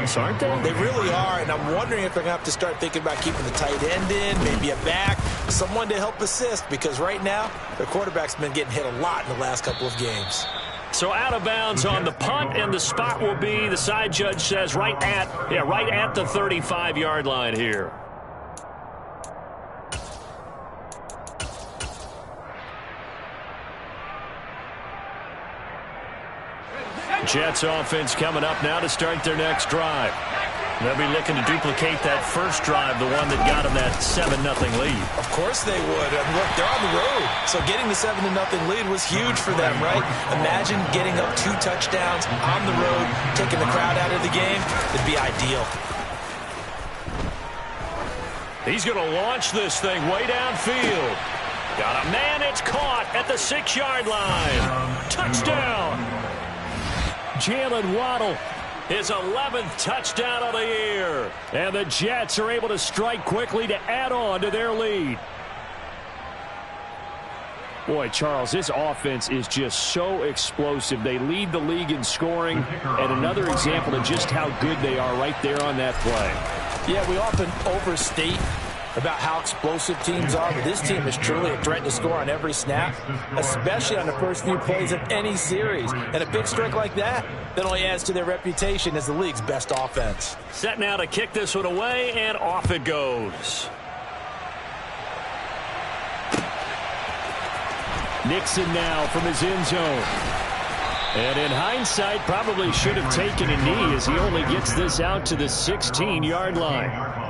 pass, aren't they? They really are, and I'm wondering if they're going to have to start thinking about keeping the tight end in, maybe a back, someone to help assist, because right now their quarterback's been getting hit a lot in the last couple of games. So out of bounds on the punt, and the spot will be, the side judge says, right at the 35-yard line here. Jets offense coming up now to start their next drive. They'll be looking to duplicate that first drive, the one that got them that 7-0 lead. Of course they would. And look, they're on the road. So getting the 7-0 lead was huge for them, right? Imagine getting up 2 touchdowns on the road, taking the crowd out of the game. It'd be ideal. He's going to launch this thing way downfield. Got a man. It's caught at the 6-yard line. Touchdown. Jalen Waddle. His 11th touchdown of the year. And the Jets are able to strike quickly to add on to their lead. Boy, Charles, this offense is just so explosive. They lead the league in scoring, and another example of just how good they are right there on that play. Yeah, we often overstate about how explosive teams are, but this team is truly a threat to score on every snap, especially on the first few plays of any series. And a big streak like that only adds to their reputation as the league's best offense. Set now to kick this one away, and off it goes. Nixon now from his end zone. And in hindsight, probably should have taken a knee as he only gets this out to the 16-yard line.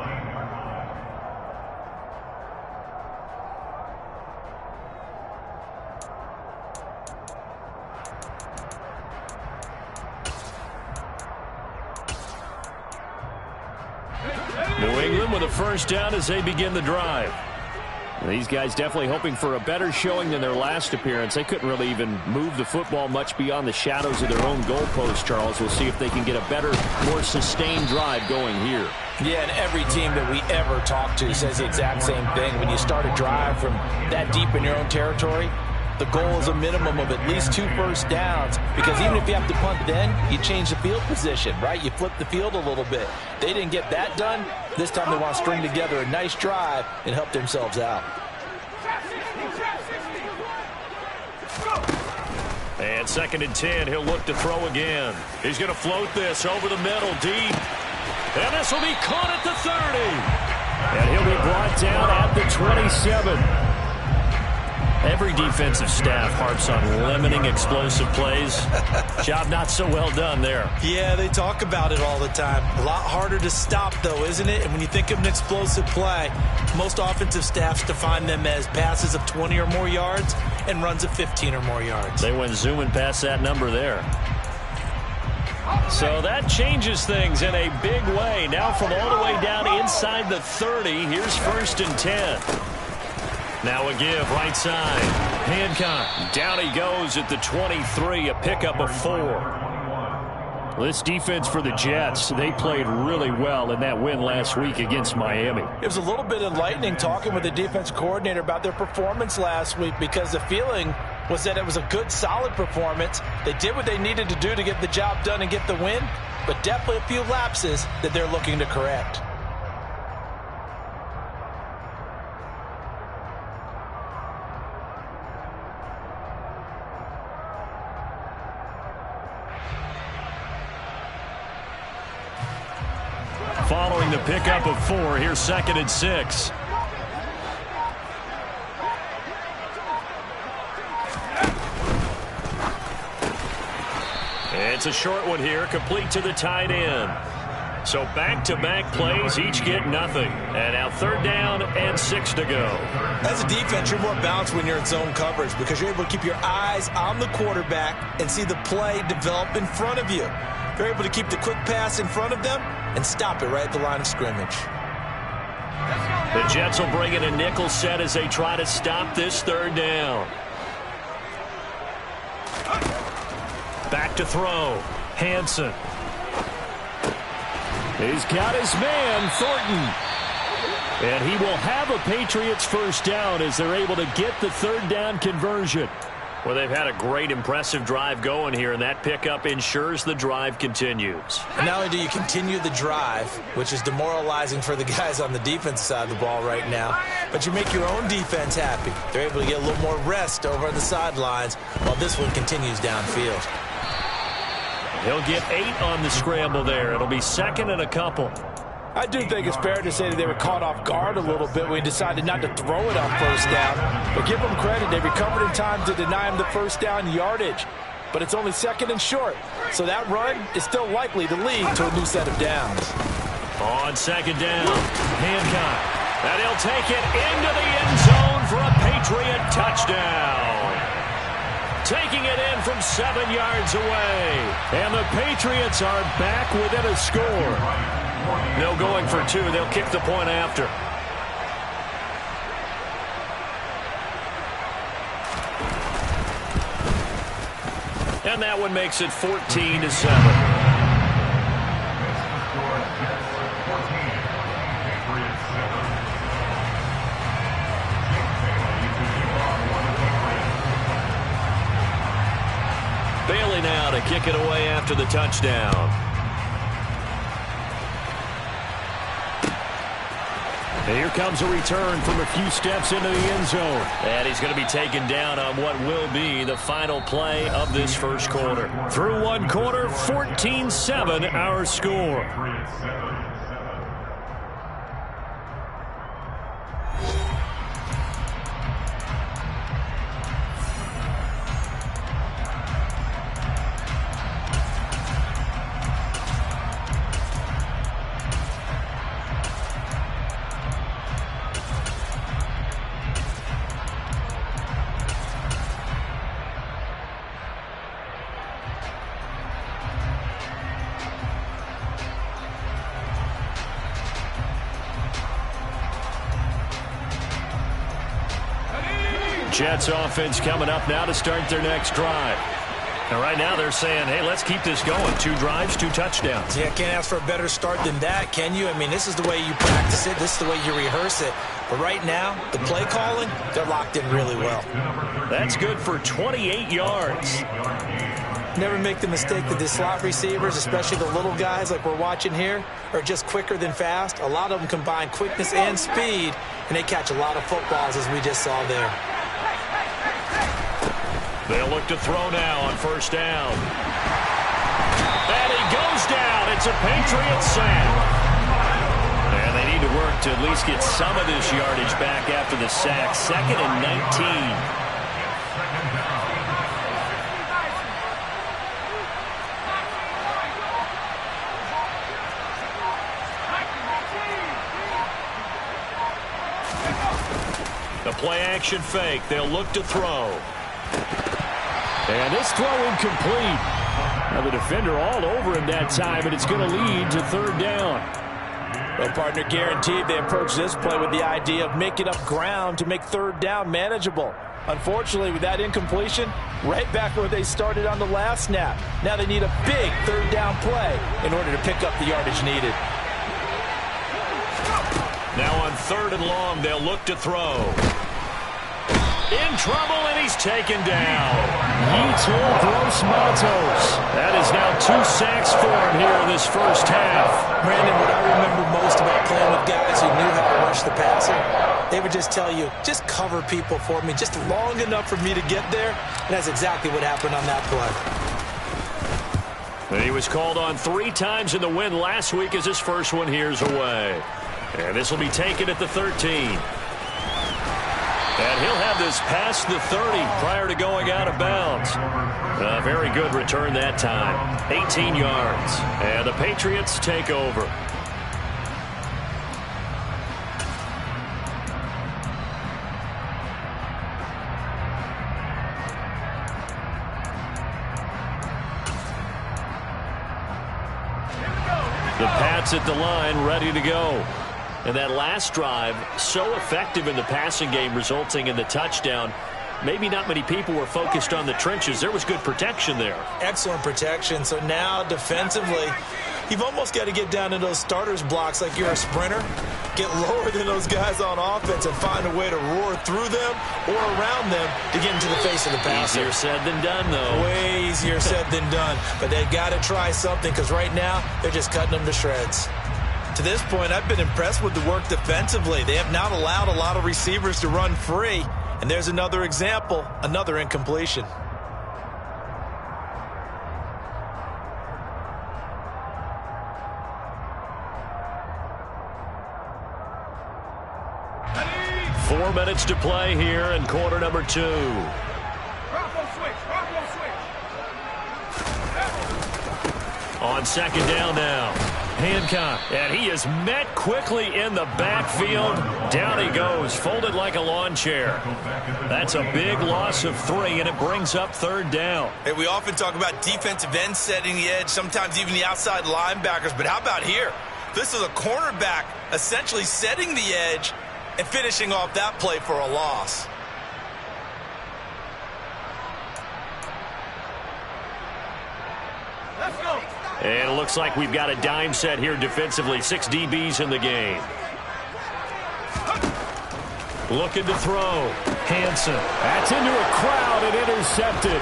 New England with a first down as they begin the drive. These guys definitely hoping for a better showing than their last appearance. They couldn't really even move the football much beyond the shadows of their own goalpost, Charles. We'll see if they can get a better, more sustained drive going here. Yeah, and every team that we ever talk to says the exact same thing. When you start a drive from that deep in your own territory, the goal is a minimum of at least 2 first downs, because even if you have to punt then, you change the field position, right? You flip the field a little bit. They didn't get that done. This time they want to string together a nice drive and help themselves out. And 2nd and 10, he'll look to throw again. He's going to float this over the middle, deep. And this will be caught at the 30. And he'll be brought down at the 27. Every defensive staff harps on limiting explosive plays. Job not so well done there. Yeah, they talk about it all the time. A lot harder to stop, though, isn't it? And when you think of an explosive play, most offensive staffs define them as passes of 20 or more yards and runs of 15 or more yards. They went zooming past that number there. So that changes things in a big way. Now from all the way down inside the 30, here's 1st and 10. Now a give right side. Hancock. Down he goes at the 23, a pickup of 4. This defense for the Jets, they played really well in that win last week against Miami. It was a little bit enlightening talking with the defense coordinator about their performance last week, because the feeling was that it was a good, solid performance. They did what they needed to do to get the job done and get the win, but definitely a few lapses that they're looking to correct. Following the pickup of 4, here's 2nd and 6. It's a short one here, complete to the tight end. So back-to-back plays, each get nothing. And now 3rd down and 6 to go. As a defense, you're more balanced when you're in zone coverage, because you're able to keep your eyes on the quarterback and see the play develop in front of you. They're able to keep the quick pass in front of them and stop it right at the line of scrimmage. The Jets will bring in a nickel set as they try to stop this 3rd down. Back to throw. Hansen. He's got his man, Thornton. And he will have a Patriots first down as they're able to get the 3rd down conversion. Well, they've had a great, impressive drive going here, and that pickup ensures the drive continues. And not only do you continue the drive, which is demoralizing for the guys on the defensive side of the ball right now, but you make your own defense happy. They're able to get a little more rest over on the sidelines while this one continues downfield. He'll get 8 on the scramble there. It'll be second and a couple. I do think it's fair to say that they were caught off guard a little bit when we decided not to throw it on first down. But give them credit. They recovered in time to deny him the first down yardage. But it's only second and short. So that run is still likely to lead to a new set of downs. On second down, Hancock. And he'll take it into the end zone for a Patriot touchdown. Taking it in from 7 yards away. And the Patriots are back within a score. No going for 2. They'll kick the point after. And that one makes it 14-7. Bailey now to kick it away after the touchdown. And here comes a return from a few steps into the end zone. And he's going to be taken down on what will be the final play of this first quarter. Through one quarter, 14-7 our score. Jets offense coming up now to start their next drive. And right now they're saying, hey, let's keep this going. 2 drives, 2 touchdowns. Yeah, can't ask for a better start than that, can you? I mean, this is the way you practice it. This is the way you rehearse it. But right now, the play calling, they're locked in really well. That's good for 28 yards. Never make the mistake that the slot receivers, especially the little guys like we're watching here, are just quicker than fast. A lot of them combine quickness and speed, and they catch a lot of footballs, as we just saw there. They'll look to throw now on first down. And he goes down. It's a Patriot sack. And they need to work to at least get some of this yardage back after the sack. 2nd and 19. The play action fake. They'll look to throw. And this throw incomplete. Now the defender all over him that time, and it's going to lead to 3rd down. Well, partner, guaranteed they approach this play with the idea of making up ground to make 3rd down manageable. Unfortunately, with that incompletion, right back where they started on the last snap. Now they need a big 3rd down play in order to pick up the yardage needed. Now on 3rd and long, they'll look to throw. In trouble, and he's taken down. Yetur Gross-Matos. That is now 2 sacks for him here in this first half. Brandon, what I remember most about playing with guys who knew how to rush the passer, they would just tell you, just cover people for me, just long enough for me to get there. And that's exactly what happened on that play. And he was called on 3 times in the win last week as his first one here's away. And this will be taken at the 13. And he'll have this past the 30 prior to going out of bounds. A very good return that time. 18 yards. And the Patriots take over. The Pats at the line, ready to go. And that last drive, so effective in the passing game, resulting in the touchdown. Maybe not many people were focused on the trenches. There was good protection there. Excellent protection. So now defensively, You've almost got to get down to those starters blocks like you're a sprinter. Get lower than those guys on offense and find a way to roar through them or around them to get into the face of the passer. Easier said than done, though. Way easier said than done. But they've got to try something because right now they're just cutting them to shreds. To this point, I've been impressed with the work defensively. They have not allowed a lot of receivers to run free. And there's another example, another incompletion. Four minutes to play here in quarter number 2. On second down now. Hancock, and he is met quickly in the backfield. Down he goes, folded like a lawn chair. That's a big loss of 3, and it brings up third down. Hey, we often talk about defensive ends setting the edge, sometimes even the outside linebackers, but how about here? This is a cornerback essentially setting the edge and finishing off that play for a loss. Let's go. And it looks like we've got a dime set here defensively. 6 DBs in the game. Looking to throw. Hansen. That's into a crowd and intercepted.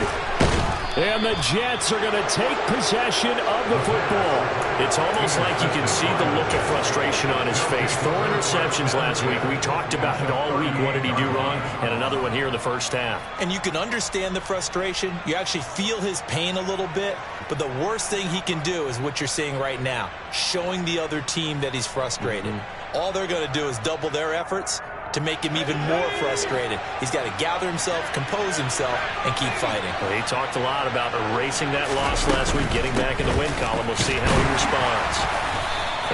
And the Jets are going to take possession of the football. It's almost like you can see the look of frustration on his face. 4 interceptions last week. We talked about it all week. What did he do wrong? And another one here in the first half. And you can understand the frustration. You actually feel his pain a little bit. But the worst thing he can do is what you're seeing right now, showing the other team that he's frustrated. All they're going to do is double their efforts to make him even more frustrated. He's got to gather himself, compose himself, and keep fighting. Well, he talked a lot about erasing that loss last week, getting back in the win column. We'll see how he responds.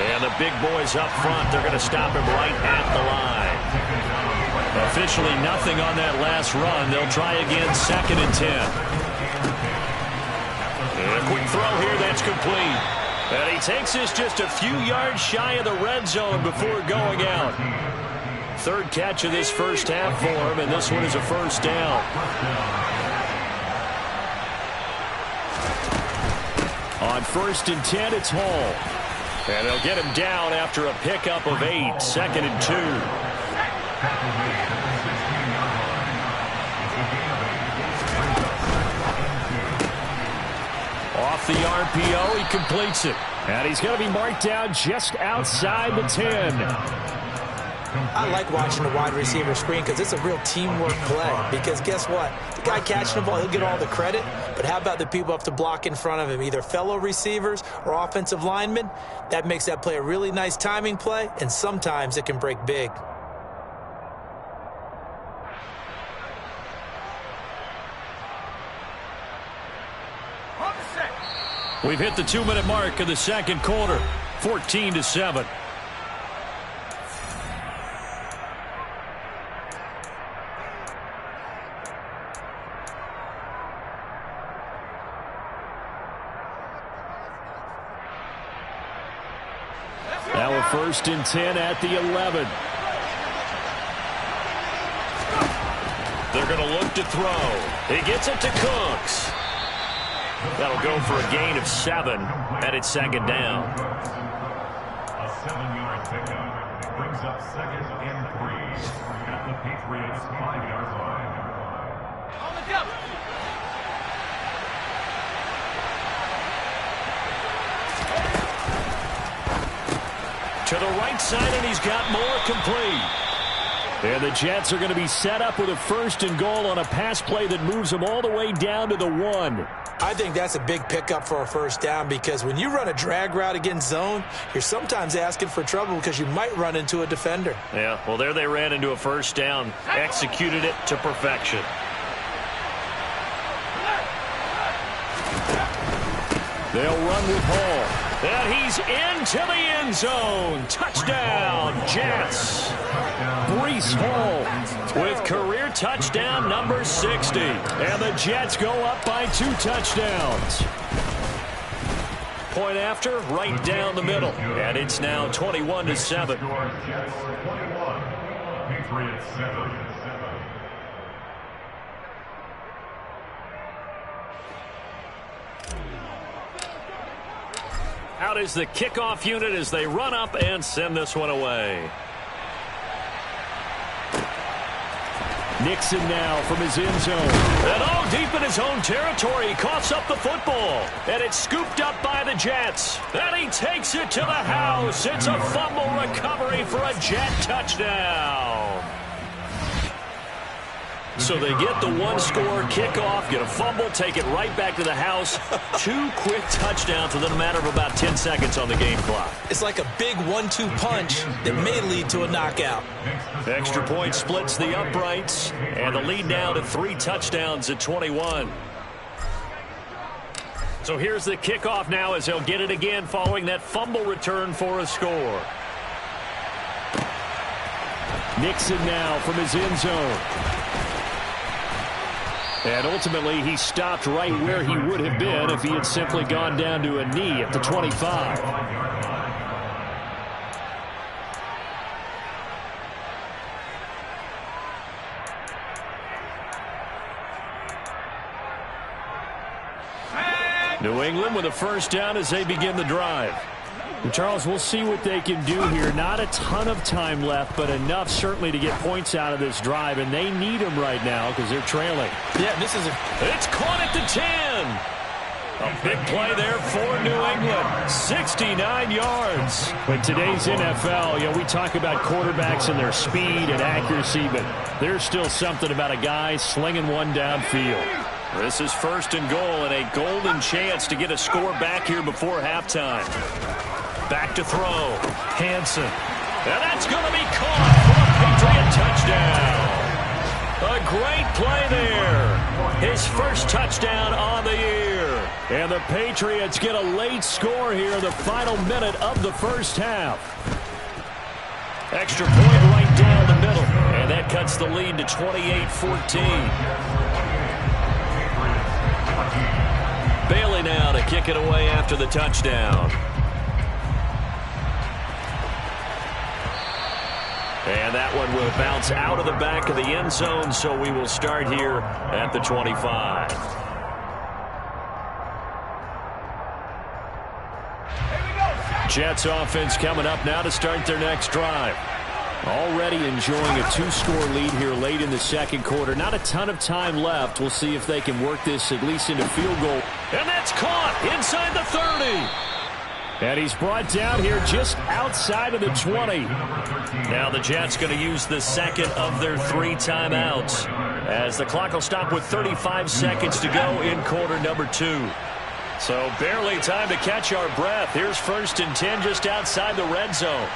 And the big boys up front, they're going to stop him right at the line. Officially nothing on that last run. They'll try again, 2nd and 10. And a quick throw here, that's complete. And he takes this just a few yards shy of the red zone before going out. 3rd catch of this first half for him, and this one is a first down. On 1st and 10, it's Hall. And they'll get him down after a pickup of 8, 2nd and 2. Off the RPO, he completes it. And he's going to be marked down just outside the 10. I like watching the wide receiver screen because it's a real teamwork play. Because guess what? The guy catching the ball, he'll get all the credit. But how about the people have to block in front of him, either fellow receivers or offensive linemen? That makes that play a really nice timing play, and sometimes it can break big. We've hit the 2-minute mark of the second quarter, 14-7. Now a 1st and 10 at the 11. They're going to look to throw. He gets it to Cooks. That'll go for a gain of 7, and it's 2nd down. A 7-yard pickup brings up 2nd and 3 at the Patriots' 5-yard line. On the jump. To the right side, and he's got more complete. And the Jets are going to be set up with a 1st and goal on a pass play that moves them all the way down to the 1. I think that's a big pickup for a first down because when you run a drag route against zone, you're sometimes asking for trouble because you might run into a defender. Yeah, well, there they ran into a first down, executed it to perfection. They'll run with Hall. And he's into the end zone. Touchdown, Jets. Breece Hall with career touchdown number 60. And the Jets go up by 2 touchdowns. Point after, right down the middle. And it's now 21-7. Jets 21, Patriots 7. Out is the kickoff unit as they run up and send this one away. Nixon now from his end zone. And deep in his own territory, he coughs up the football. And it's scooped up by the Jets. And he takes it to the house. It's a fumble recovery for a Jet touchdown. So they get the one-score kickoff, get a fumble, take it right back to the house. 2 quick touchdowns within a matter of about 10 seconds on the game clock. It's like a big 1-2 punch that may lead to a knockout. Extra point splits the uprights, and the lead now to 3 touchdowns at 21. So here's the kickoff now as they'll get it again following that fumble return for a score. Nixon now from his end zone. And ultimately, he stopped right where he would have been if he had simply gone down to a knee at the 25. New England with a first down as they begin the drive. And Charles, we'll see what they can do here. Not a ton of time left, but enough certainly to get points out of this drive, and they need them right now because they're trailing. Yeah, It's caught at the 10. A big play there for New England. 69 yards. But today's NFL, we talk about quarterbacks and their speed and accuracy, but there's still something about a guy slinging one downfield. This is 1st and goal and a golden chance to get a score back here before halftime. Back to throw. Hansen. And that's going to be caught for a Patriot touchdown. A great play there. His first touchdown on the year. And the Patriots get a late score here in the final minute of the first half. Extra point right down the middle. And that cuts the lead to 28-14. Bailey now to kick it away after the touchdown. And that one will bounce out of the back of the end zone, so we will start here at the 25. Jets offense coming up now to start their next drive. Already enjoying a 2-score lead here late in the second quarter. Not a ton of time left. We'll see if they can work this at least into field goal. And that's caught inside the 30. And he's brought down here just outside of the 20. Now the Jets going to use the second of their 3 timeouts as the clock will stop with 35 seconds to go in quarter number 2. So barely time to catch our breath. Here's 1st and 10 just outside the red zone.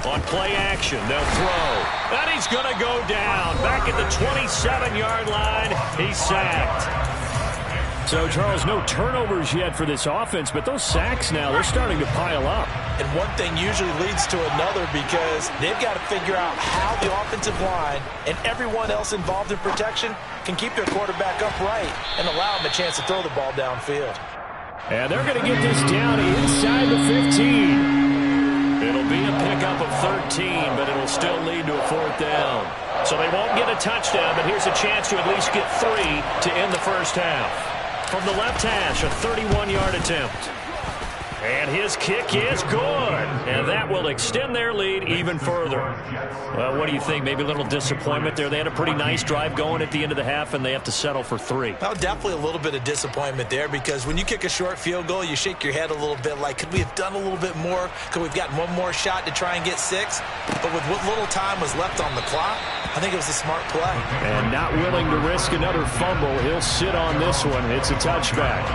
On play action, they'll throw. And he's going to go down. Back at the 27-yard line, he's sacked. So, Charles, no turnovers yet for this offense, but those sacks now, they're starting to pile up. And one thing usually leads to another because they've got to figure out how the offensive line and everyone else involved in protection can keep their quarterback upright and allow him a chance to throw the ball downfield. And they're going to get this down inside the 15. It'll be a pickup of 13, but it'll still lead to a 4th down. So they won't get a touchdown, but here's a chance to at least get 3 to end the first half. From the left hash, a 31-yard attempt. And his kick is good. And that will extend their lead even further. Well, what do you think? Maybe a little disappointment there. They had a pretty nice drive going at the end of the half, and they have to settle for 3. Well, definitely a little bit of disappointment there because when you kick a short field goal, you shake your head a little bit like, could we have done a little bit more? Could we have gotten one more shot to try and get 6? But with what little time was left on the clock, I think it was a smart play. And not willing to risk another fumble. He'll sit on this one. It's a touchback.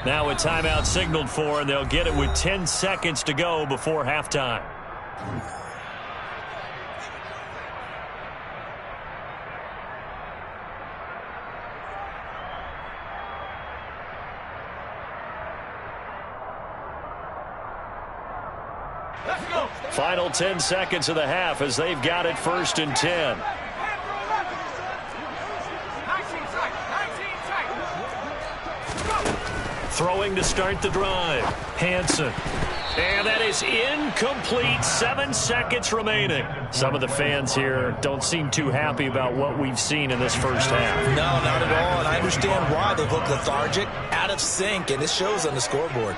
Now a timeout signaled for, and they'll get it with 10 seconds to go before halftime. Let's go. Final 10 seconds of the half as they've got it 1st and 10. Throwing to start the drive. Hansen. And that is incomplete. 7 seconds remaining. Some of the fans here don't seem too happy about what we've seen in this first half. No, not at all, and I understand why. They look lethargic, out of sync, and it shows on the scoreboard.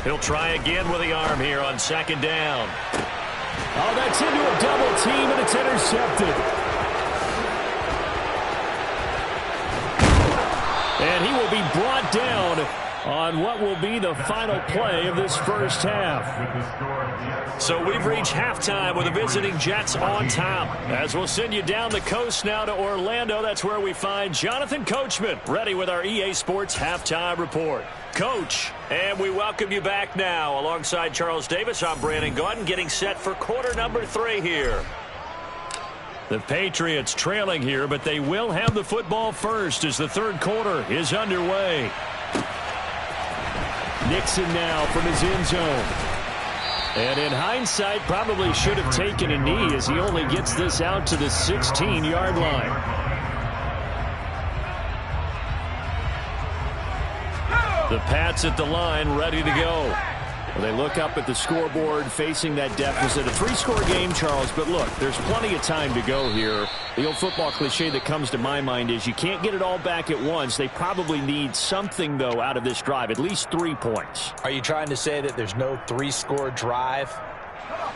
He'll try again with the arm here on 2nd down. Oh, that's into a double team, and it's intercepted. And he will be brought down on what will be the final play of this first half. So we've reached halftime with the visiting Jets on top. As we'll send you down the coast now to Orlando, that's where we find Jonathan Coachman, ready with our EA Sports Halftime Report. Coach, and we welcome you back now. Alongside Charles Davis, I'm Brandon Gaudin, getting set for quarter number 3 here. The Patriots trailing here, but they will have the football first as the third quarter is underway. Nixon now from his end zone. And in hindsight, probably should have taken a knee as he only gets this out to the 16-yard line. The Pats at the line, ready to go. Well, they look up at the scoreboard facing that deficit. A 3-score game, Charles, but look, there's plenty of time to go here. The old football cliche that comes to my mind is you can't get it all back at once. They probably need something, though, out of this drive, at least 3 points. Are you trying to say that there's no 3-score drive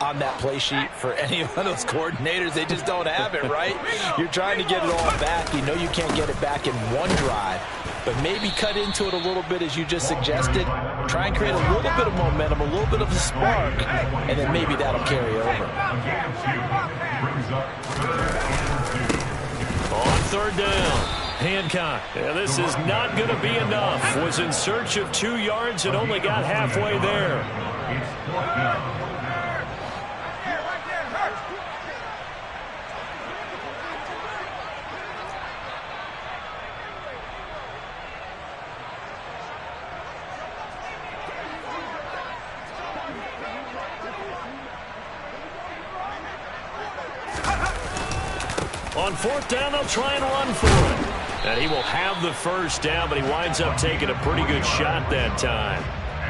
on that play sheet for any of those coordinators? They just don't have it, right? You're trying to get it all back. You know you can't get it back in one drive, but maybe cut into it a little bit as you just suggested. Try and create a little bit of momentum, a little bit of a spark, and then maybe that'll carry over. On 3rd down, Hancock. Yeah, this is not going to be enough. Was in search of 2 yards and only got halfway there. It's 4th down. On 4th down, they'll try and run for it. And he will have the first down, but he winds up taking a pretty good shot that time.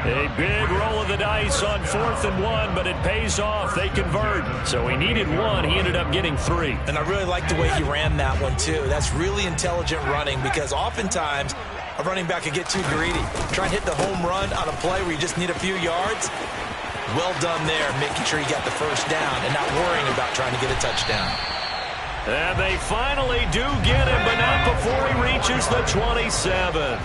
A big roll of the dice on 4th and 1, but it pays off. They convert. So he needed 1. He ended up getting 3. And I really like the way he ran that one, too. That's really intelligent running because oftentimes a running back can get too greedy. Try and hit the home run on a play where you just need a few yards. Well done there, making sure you got the first down and not worrying about trying to get a touchdown. And they finally do get him, but not before he reaches the 27.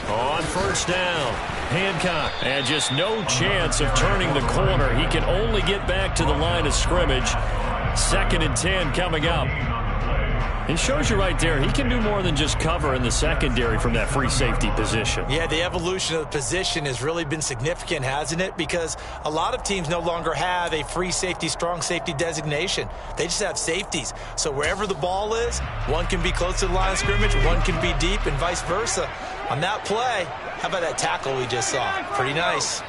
On 1st down, Hancock, and just no chance of turning the corner. He can only get back to the line of scrimmage. 2nd and 10 coming up. It shows you right there, he can do more than just cover in the secondary from that free safety position. Yeah, the evolution of the position has really been significant, hasn't it? Because a lot of teams no longer have a free safety, strong safety designation. They just have safeties. So wherever the ball is, one can be close to the line of scrimmage, one can be deep, and vice versa. On that play, how about that tackle we just saw? Pretty nice.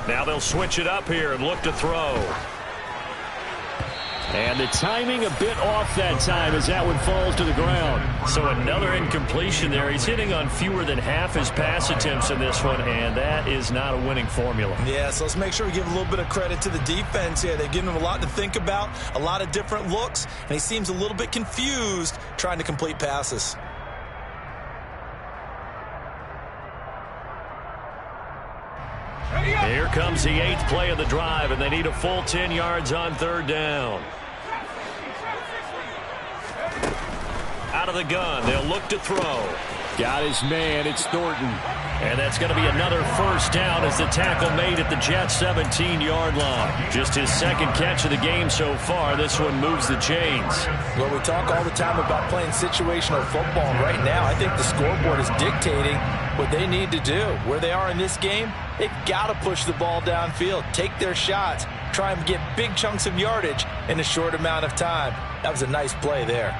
Now they'll switch it up here and look to throw. And the timing a bit off that time as that one falls to the ground. So another incompletion there. He's hitting on fewer than half his pass attempts in this one, and that is not a winning formula. Yeah, so let's make sure we give a little bit of credit to the defense here. They've given him a lot to think about, a lot of different looks, and he seems a little bit confused trying to complete passes. Here comes the 8th play of the drive, and they need a full 10 yards on 3rd down. Out of the gun, they'll look to throw. Got his man, it's Thornton. And that's going to be another first down as the tackle made at the Jets' 17-yard line. Just his second catch of the game so far. This one moves the chains. Well, we talk all the time about playing situational football. And right now, I think the scoreboard is dictating what they need to do. Where they are in this game, they've got to push the ball downfield, take their shots, try and get big chunks of yardage in a short amount of time. That was a nice play there.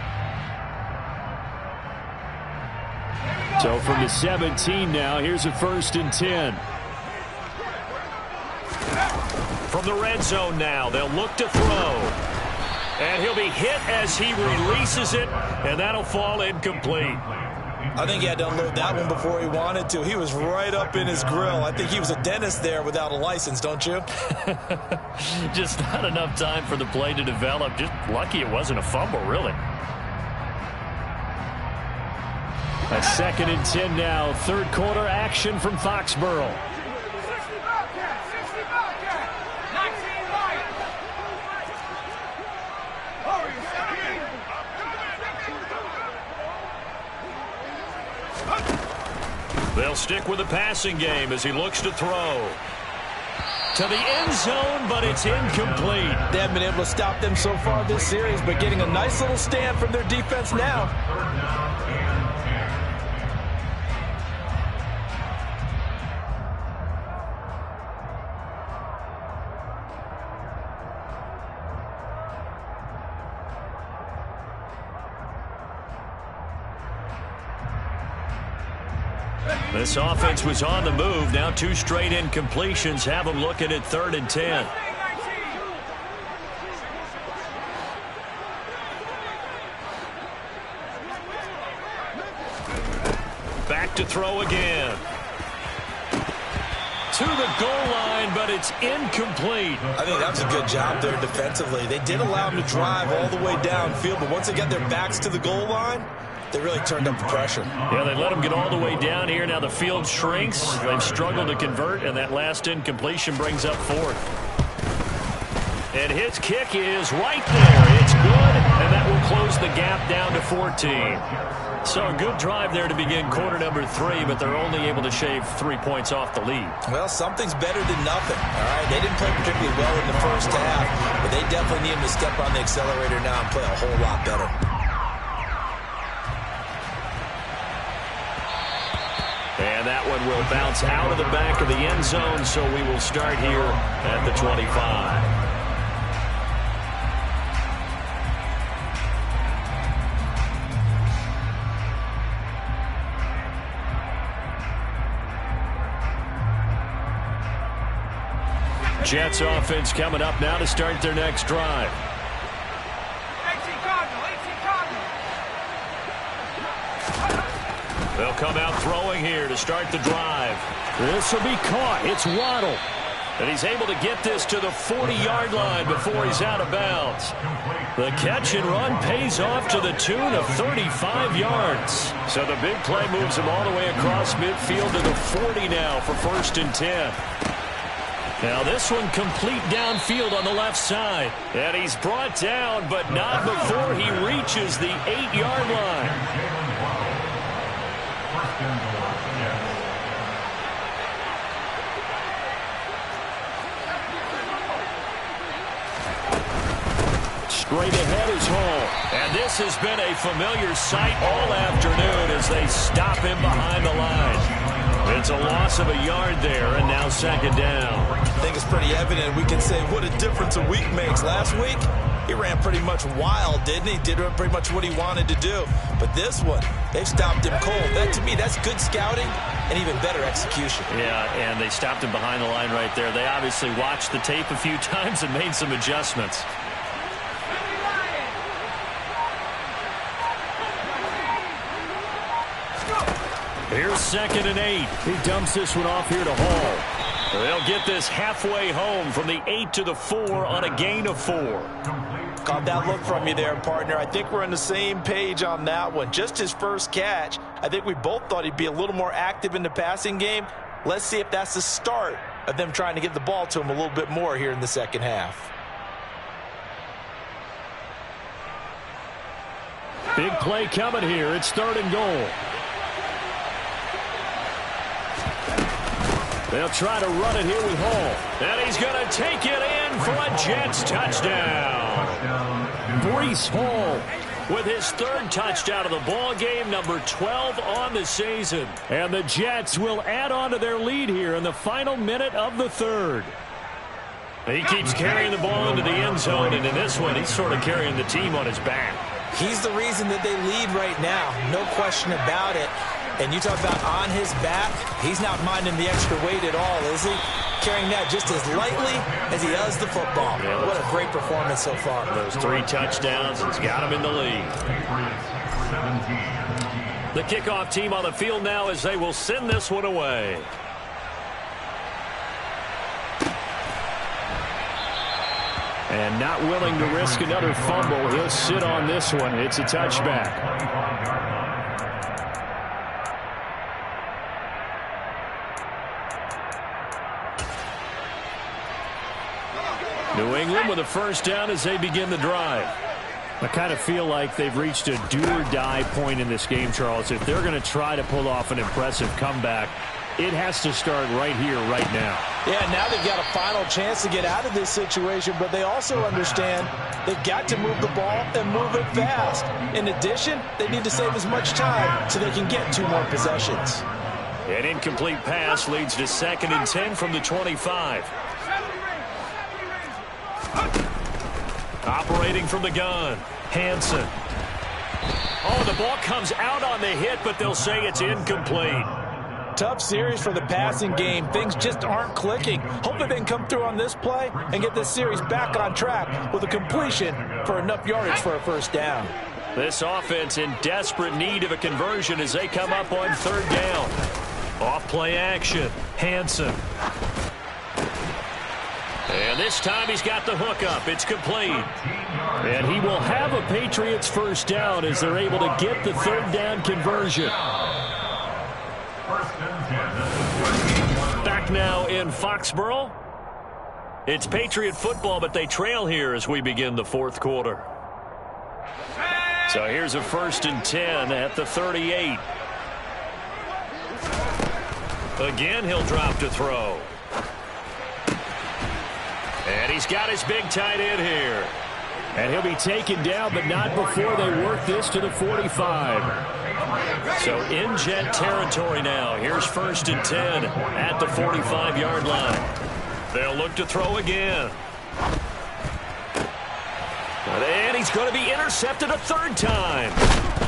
So from the 17 now, here's a 1st and 10. From the red zone now, they'll look to throw. And he'll be hit as he releases it, and that'll fall incomplete. I think he had to unload that one before he wanted to. He was right up in his grill. I think he was a dentist there without a license, don't you? Just not enough time for the play to develop. Just lucky it wasn't a fumble, really. A 2nd and 10 now. Third quarter action from Foxborough. They'll stick with the passing game as he looks to throw. To the end zone, but it's incomplete. They haven't been able to stop them so far this series, but getting a nice little stand from their defense now. This offense was on the move. Now 2 straight incompletions have them looking at 3rd and 10. Back to throw again. To the goal line, but it's incomplete. I think that was a good job there defensively. They did allow them to drive all the way downfield, but once they got their backs to the goal line, they really turned up the pressure. Yeah, they let them get all the way down here. Now the field shrinks. They've struggled to convert, and that last incompletion brings up 4th. And his kick is right there. It's good, and that will close the gap down to 14. So a good drive there to begin quarter number 3, but they're only able to shave 3 points off the lead. Well, something's better than nothing, all right? They didn't play particularly well in the first half, but they definitely need them to step on the accelerator now and play a whole lot better. And that one will bounce out of the back of the end zone, so we will start here at the 25. Jets offense coming up now to start their next drive. They'll come out throwing here to start the drive. This will be caught. It's Waddle. And he's able to get this to the 40-yard line before he's out of bounds. The catch and run pays off to the tune of 35 yards. So the big play moves him all the way across midfield to the 40 now for 1st and 10. Now this one complete downfield on the left side. And he's brought down, but not before he reaches the 8-yard line. Straight ahead is Hall. And this has been a familiar sight all afternoon as they stop him behind the line. It's a loss of a yard there, and now 2nd down. I think it's pretty evident. We can say what a difference a week makes. Last week, he ran pretty much wild, didn't he? Did pretty much what he wanted to do. But this one, they've stopped him cold. That, to me, that's good scouting and even better execution. Yeah, and they stopped him behind the line right there. They obviously watched the tape a few times and made some adjustments. Here's 2nd and 8. He dumps this one off here to Hall. They'll get this halfway home from the 8 to the 4 on a gain of 4. Caught that look from you there, partner. I think we're on the same page on that one. Just his first catch. I think we both thought he'd be a little more active in the passing game. Let's see if that's the start of them trying to get the ball to him a little bit more here in the second half. Big play coming here. It's 3rd and goal. They'll try to run it here with Hall. And he's going to take it in for a Jets touchdown. Breece Hall with his 3rd touchdown of the ball game, number 12 on the season. And the Jets will add on to their lead here in the final minute of the 3rd. He keeps carrying the ball into the end zone, and in this one, he's sort of carrying the team on his back. He's the reason that they lead right now, no question about it. And you talk about on his back, he's not minding the extra weight at all, is he? Carrying that just as lightly as he does the football. Yeah, what a great performance so far. Those 3 touchdowns has got him in the lead. The kickoff team on the field now as they will send this one away. And not willing to risk another fumble, he'll sit on this one. It's a touchback. New England with a 1st down as they begin the drive. I kind of feel like they've reached a do-or-die point in this game, Charles. If they're going to try to pull off an impressive comeback, it has to start right here, right now. Yeah, now they've got a final chance to get out of this situation, but they also understand they've got to move the ball and move it fast. In addition, they need to save as much time so they can get 2 more possessions. An incomplete pass leads to 2nd and 10 from the 25. Operating from the gun, Hansen. Oh, the ball comes out on the hit, but they'll say it's incomplete. Tough series for the passing game. Things just aren't clicking. Hopefully they can come through on this play and get this series back on track with a completion for enough yardage for a 1st down. This offense in desperate need of a conversion as they come up on 3rd down. Off play action, Hansen. And this time he's got the hook up. It's complete. And he will have a Patriots 1st down as they're able to get the 3rd down conversion. Back now in Foxborough. It's Patriot football, but they trail here as we begin the 4th quarter. So here's a 1st and 10 at the 38. Again, he'll drop to throw. And he's got his big tight end here. And he'll be taken down, but not before they work this to the 45. So in Jet territory now. Here's 1st and 10 at the 45-yard line. They'll look to throw again. And he's going to be intercepted a 3rd time.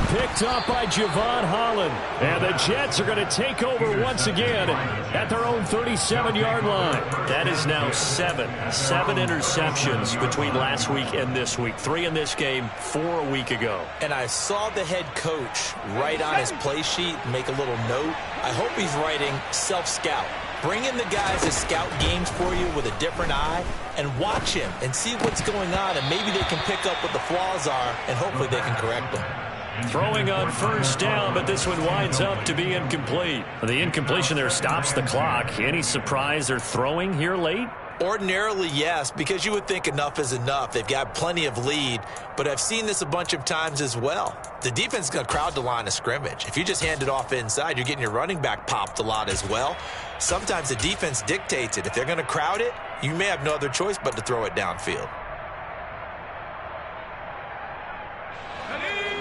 Picked up by Javon Holland. And the Jets are going to take over once again at their own 37-yard line. That is now 7 interceptions between last week and this week. 3 in this game, 4 a week ago. And I saw the head coach write on his play sheet, make a little note. I hope he's writing self-scout. Bring in the guys that scout games for you with a different eye and watch him and see what's going on, and maybe they can pick up what the flaws are, and hopefully they can correct them. Throwing on 1st down, but this one winds up to be incomplete. The incompletion there stops the clock. Any surprise they're throwing here late? Ordinarily, yes, because you would think enough is enough. They've got plenty of lead, but I've seen this a bunch of times as well. The defense is going to crowd the line of scrimmage. If you just hand it off inside, you're getting your running back popped a lot as well. Sometimes the defense dictates it. If they're going to crowd it, you may have no other choice but to throw it downfield.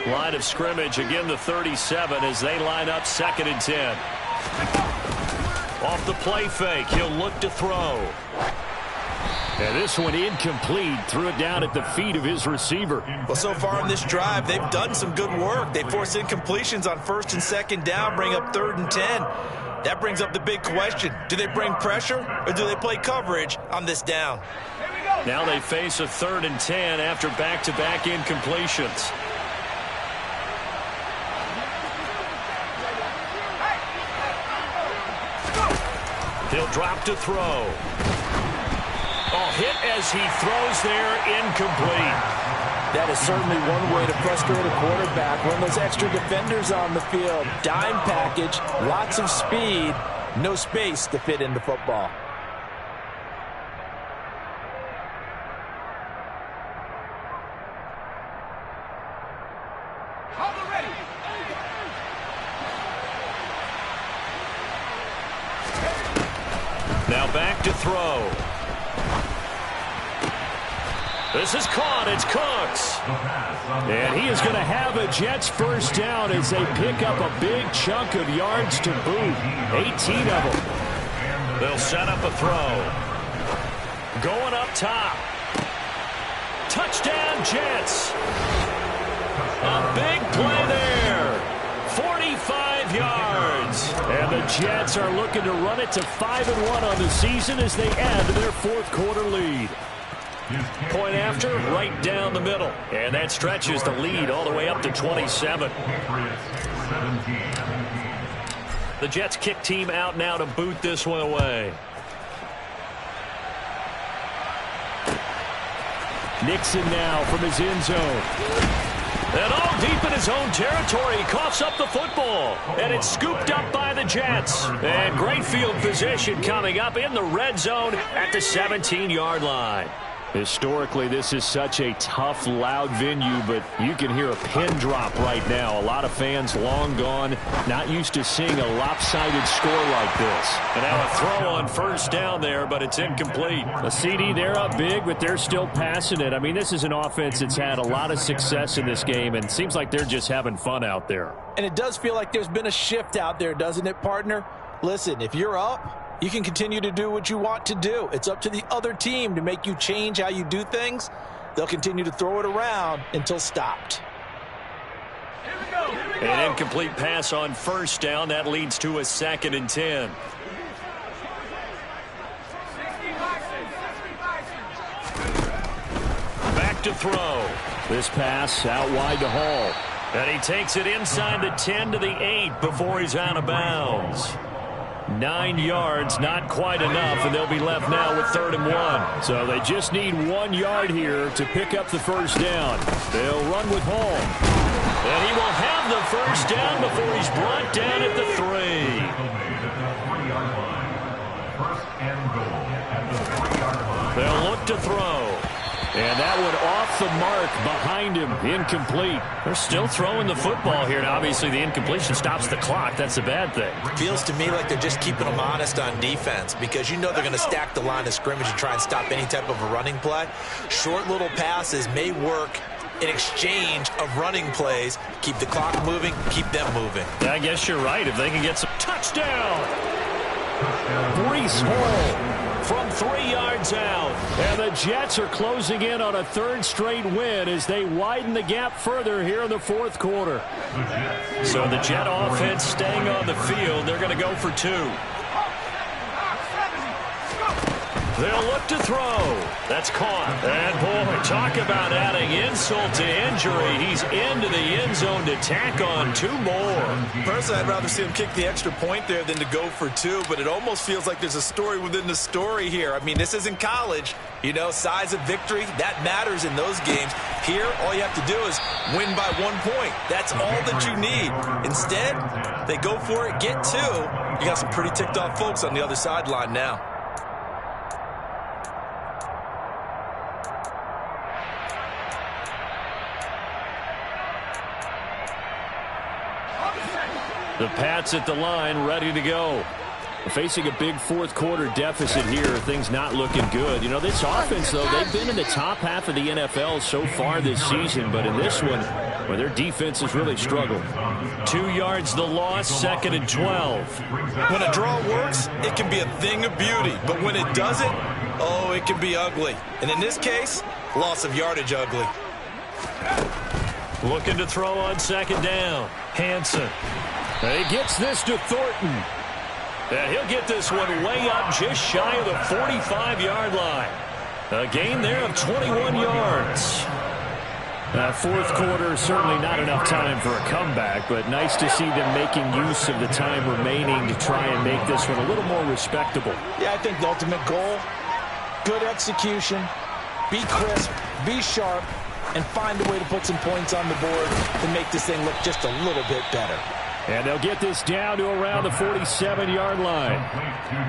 Line of scrimmage, again the 37 as they line up 2nd and 10. Off the play fake, he'll look to throw. And this one incomplete. Threw it down at the feet of his receiver. Well, so far in this drive, they've done some good work. They forced incompletions on 1st and 2nd down, bring up 3rd and 10. That brings up the big question. Do they bring pressure or do they play coverage on this down? Now they face a 3rd and 10 after back-to-back incompletions. He'll drop to throw. Oh, hit as he throws there, incomplete. That is certainly one way to frustrate a quarterback. When those extra defenders on the field, dime package, lots of speed, no space to fit in the football. Now back to throw. This is caught. It's Cooks. And he is going to have a Jets first down as they pick up a big chunk of yards to boot. 18 of them. They'll set up a throw. Going up top. Touchdown, Jets. A big play there. 45 yards. And the Jets are looking to run it to 5-1 on the season as they add to their fourth quarter lead. Point after, right down the middle. And that stretches the lead all the way up to 27. The Jets kick team out now to boot this one away. Nixon now from his end zone. And all deep in his own territory, he coughs up the football. And it's scooped up by the Jets. And great field position coming up in the red zone at the 17-yard line. Historically, this is such a tough, loud venue, but you can hear a pin drop right now. A lot of fans long gone, not used to seeing a lopsided score like this. And now a throw on first down there, but it's incomplete. A CD, they're up big, but they're still passing it. I mean, this is an offense that's had a lot of success in this game, and it seems like they're just having fun out there. And it does feel like there's been a shift out there, doesn't it, partner? Listen, if you're up, you can continue to do what you want to do. It's up to the other team to make you change how you do things. They'll continue to throw it around until stopped. An incomplete pass on first down. That leads to a 2nd and 10. Back to throw. This pass out wide to Hall. And he takes it inside the 10 to the 8 before he's out of bounds. 9 yards, not quite enough, and they'll be left now with 3rd and 1. So they just need 1 yard here to pick up the first down. They'll run with Hall. And he will have the first down before he's brought down at the 3. They'll look to throw. And that one off the mark behind him. Incomplete. They're still throwing the football here. And obviously the incompletion stops the clock. That's a bad thing. Feels to me like they're just keeping them honest on defense because you know they're going to stack the line of scrimmage and try and stop any type of a running play. Short little passes may work in exchange of running plays. Keep the clock moving, keep them moving. Yeah, I guess you're right. If they can get some touchdown. Breece Hall from 3 yards out. And the Jets are closing in on a 3rd straight win as they widen the gap further here in the fourth quarter. So the Jet offense staying on the field. They're going to go for 2. They'll look to throw. That's caught. And, boy, talk about adding insult to injury. He's into the end zone to tack on 2 more. Personally, I'd rather see him kick the extra point there than to go for 2, but it almost feels like there's a story within the story here. I mean, this isn't college. You know, size of victory, that matters in those games. Here, all you have to do is win by 1 point. That's all that you need. Instead, they go for it, get 2. You got some pretty ticked off folks on the other sideline now. The Pats at the line, ready to go. Facing a big fourth quarter deficit here, things not looking good. You know, this offense, though, they've been in the top half of the NFL so far this season, but in this one, where their defense has really struggled. 2 yards the loss, 2nd and 12. When a draw works, it can be a thing of beauty, but when it doesn't, oh, it can be ugly. And in this case, loss of yardage ugly. Looking to throw on 2nd down. Hanson. He gets this to Thornton. And he'll get this one way up just shy of the 45-yard line. A gain there of 21 yards. Fourth quarter, certainly not enough time for a comeback, but nice to see them making use of the time remaining to try and make this one a little more respectable. Yeah, I think the ultimate goal, good execution, be crisp, be sharp, and find a way to put some points on the board to make this thing look just a little bit better. And they'll get this down to around the 47-yard line.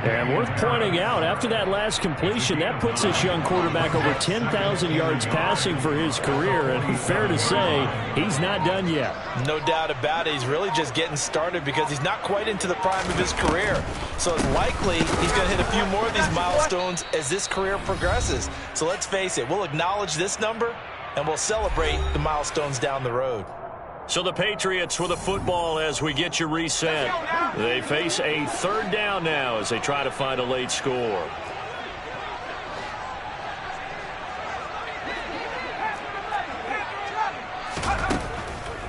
And worth pointing out, after that last completion, that puts this young quarterback over 10,000 yards passing for his career. And fair to say, he's not done yet. No doubt about it. He's really just getting started because he's not quite into the prime of his career. So it's likely he's going to hit a few more of these milestones as this career progresses. So let's face it, we'll acknowledge this number and we'll celebrate the milestones down the road. So the Patriots with the football as we get you reset. They face a third down now as they try to find a late score.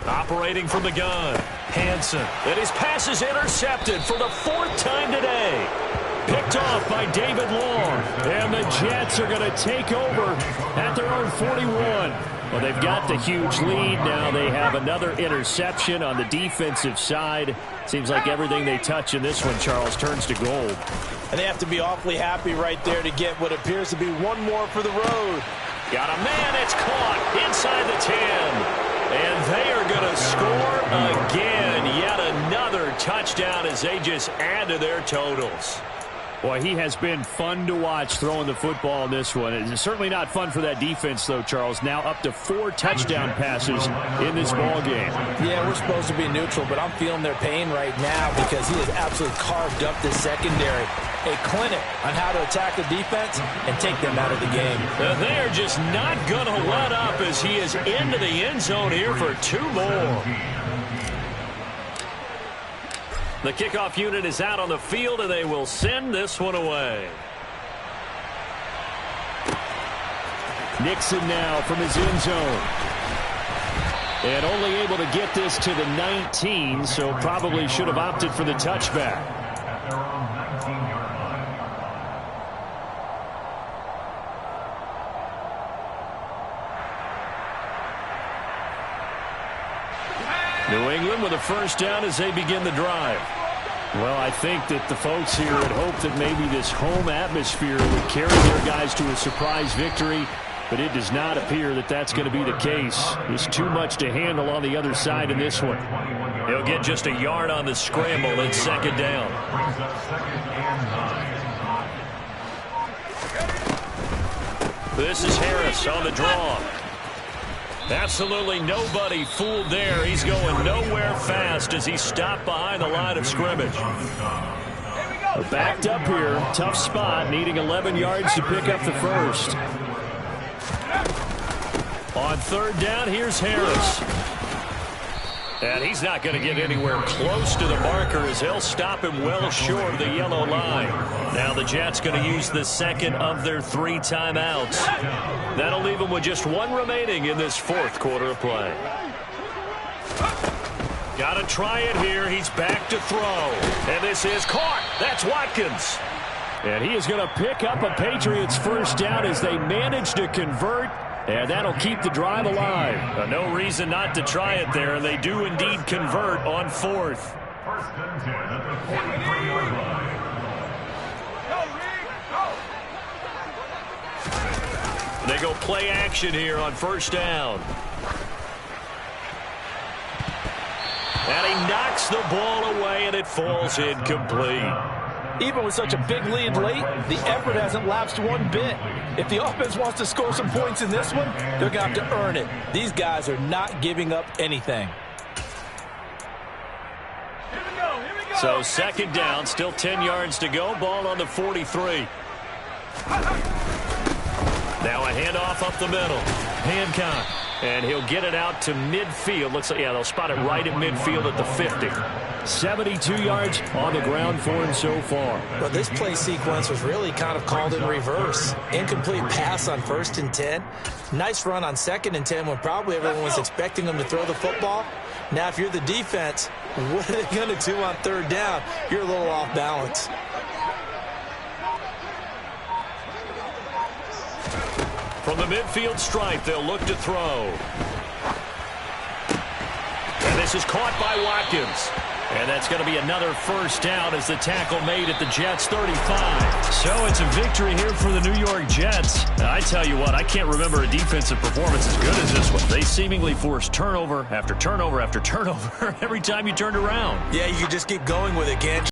Operating from the gun, Hansen. And his pass is intercepted for the fourth time today. Picked off by David Long. And the Jets are going to take over at their own 41. Well, they've got the huge lead. Now they have another interception on the defensive side. Seems like everything they touch in this one, Charles, turns to gold. And they have to be awfully happy right there to get what appears to be one more for the road. Got a man. It's caught inside the 10. And they are going to score again. Yet another touchdown as they just add to their totals. Boy, he has been fun to watch throwing the football in this one. It's certainly not fun for that defense, though, Charles. Now up to 4 touchdown passes in this ball game. Yeah, we're supposed to be neutral, but I'm feeling their pain right now because he has absolutely carved up this secondary. A clinic on how to attack the defense and take them out of the game. They are just not going to let up as he is into the end zone here for 2 more. The kickoff unit is out on the field, and they will send this one away. Nixon now from his end zone. And only able to get this to the 19, so probably should have opted for the touchback. At their own 19-yard line. New England with a first down as they begin the drive. Well, I think that the folks here had hoped that maybe this home atmosphere would carry their guys to a surprise victory, but it does not appear that that's going to be the case. There's too much to handle on the other side in this one. He'll get just a yard on the scramble and second down. Brings up 2nd and 9. This is Harris on the draw. Absolutely nobody fooled there. He's going nowhere fast as he's stopped behind the line of scrimmage. Backed up here. Tough spot. Needing 11 yards to pick up the first. On third down, here's Harris. And he's not going to get anywhere close to the marker as he'll stop him well short of the yellow line. Now the Jets going to use the second of their 3 timeouts. That'll leave them with just 1 remaining in this 4th quarter of play. Got to try it here. He's back to throw. And this is caught. That's Watkins. And he is going to pick up a Patriots first down as they manage to convert. And that'll keep the drive alive. No reason not to try it there, and they do indeed convert on 4th. 1st and 10 at the 43-yard line. They go play action here on first down. And he knocks the ball away, and it falls incomplete. Even with such a big lead late, the effort hasn't lapsed one bit. If the offense wants to score some points in this one, they're going to have to earn it. These guys are not giving up anything. So second down, still 10 yards to go. Ball on the 43. Now a handoff up the middle. Hancock. And he'll get it out to midfield. Looks like, yeah, they'll spot it right at midfield at the 50. 72 yards on the ground for him so far. Well, this play sequence was really kind of called in reverse. Incomplete pass on 1st and 10. Nice run on 2nd and 10 when probably everyone was expecting them to throw the football. Now, if you're the defense, what are they going to do on 3rd down? You're a little off balance. From the midfield stripe, they'll look to throw. And this is caught by Watkins. And that's going to be another first down as the tackle made at the Jets' 35. So it's a victory here for the New York Jets. Now, I tell you what, I can't remember a defensive performance as good as this one. They seemingly forced turnover after turnover after turnover every time you turned around. Yeah, you could just keep going with it, can't you?